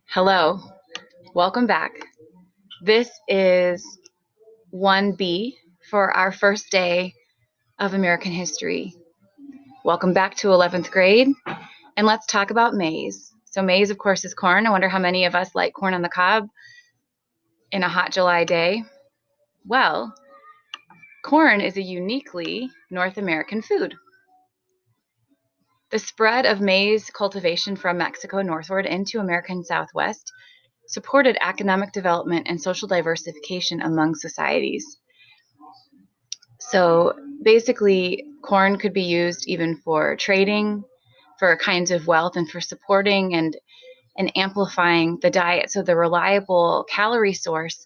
Hello, welcome back. This is 1B for our first day of American history. Welcome back to 11th grade, and let's talk about maize. So maize, of course, is corn. I wonder how many of us like corn on the cob in a hot July day. Well, corn is a uniquely North American food. The spread of maize cultivation from Mexico northward into American Southwest supported economic development and social diversification among societies. So basically, corn could be used even for trading, for kinds of wealth, and for supporting and amplifying the diet. So the reliable calorie source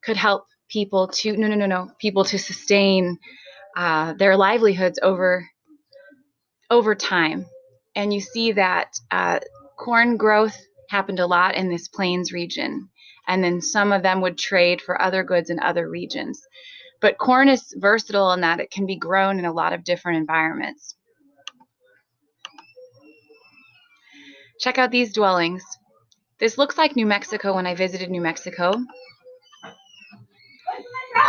could help people to people to sustain their livelihoods over time. And you see that corn growth happened a lot in this plains region, and then some of them would trade for other goods in other regions. But corn is versatile in that it can be grown in a lot of different environments. Check out these dwellings. This looks like New Mexico when I visited New Mexico.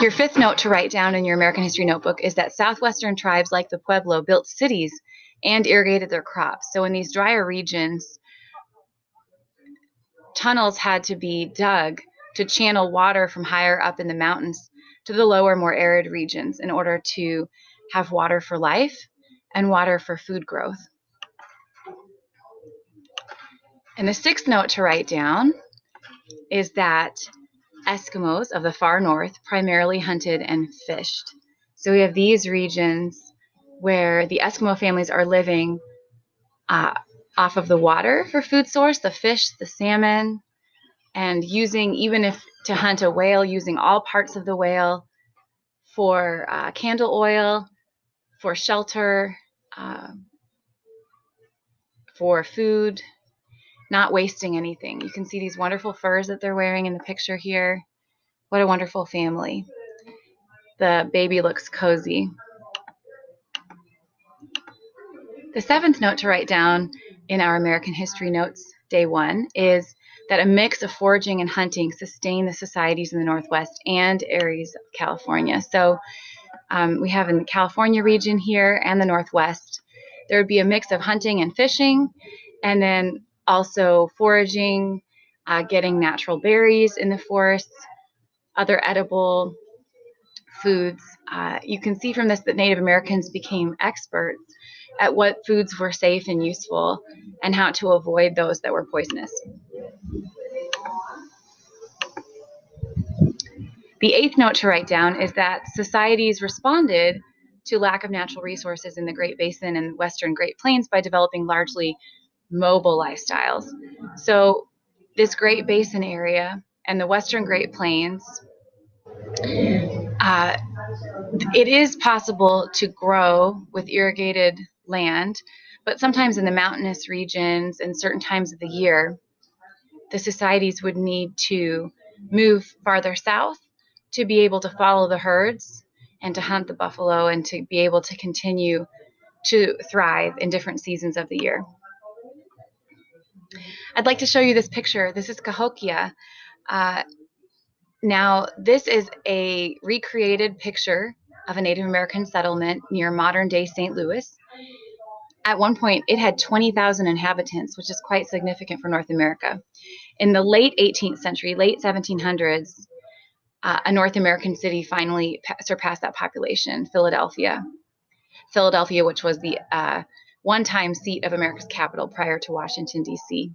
Your fifth note to write down in your American history notebook is that southwestern tribes like the Pueblo built cities and irrigated their crops. So in these drier regions, tunnels had to be dug to channel water from higher up in the mountains to the lower, more arid regions in order to have water for life and water for food growth. And the sixth note to write down is that Eskimos of the far north primarily hunted and fished. So we have these regions where the Eskimo families are living off of the water for food source, the fish, the salmon, and using, even if to hunt a whale, using all parts of the whale for candle oil, for shelter, for food, not wasting anything. You can see these wonderful furs that they're wearing in the picture here. What a wonderful family. The baby looks cozy. The seventh note to write down in our American history notes, day one, is that a mix of foraging and hunting sustained the societies in the Northwest and areas of California. So we have in the California region here and the Northwest, there would be a mix of hunting and fishing, and then also foraging, getting natural berries in the forests, other edible foods. You can see from this that Native Americans became experts at what foods were safe and useful and how to avoid those that were poisonous. The eighth note to write down is that societies responded to lack of natural resources in the Great Basin and Western Great Plains by developing largely mobile lifestyles. So this Great Basin area and the Western Great Plains, it is possible to grow with irrigated land, but sometimes in the mountainous regions and certain times of the year, the societies would need to move farther south to be able to follow the herds and to hunt the buffalo and to be able to continue to thrive in different seasons of the year. I'd like to show you this picture. This is Cahokia. Now, this is a recreated picture of a Native American settlement near modern-day St. Louis. At one point, it had 20,000 inhabitants, which is quite significant for North America. In the late 18th century, late 1700s, a North American city finally surpassed that population, Philadelphia. Philadelphia, which was the one-time seat of America's capital prior to Washington, D.C.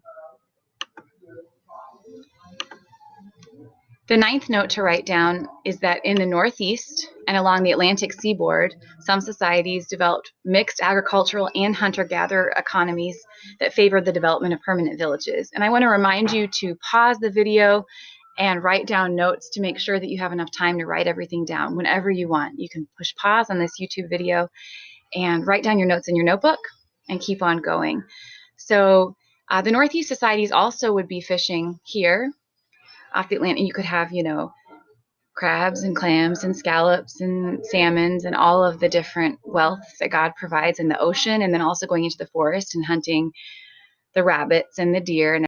The ninth note to write down is that in the Northeast and along the Atlantic seaboard, some societies developed mixed agricultural and hunter-gatherer economies that favored the development of permanent villages. And I want to remind you to pause the video and write down notes to make sure that you have enough time to write everything down whenever you want. You can push pause on this YouTube video and write down your notes in your notebook and keep on going. So the Northeast societies also would be fishing here off the Atlantic. You could have, crabs and clams and scallops and salmons and all of the different wealth that God provides in the ocean, and then also going into the forest and hunting the rabbits and the deer and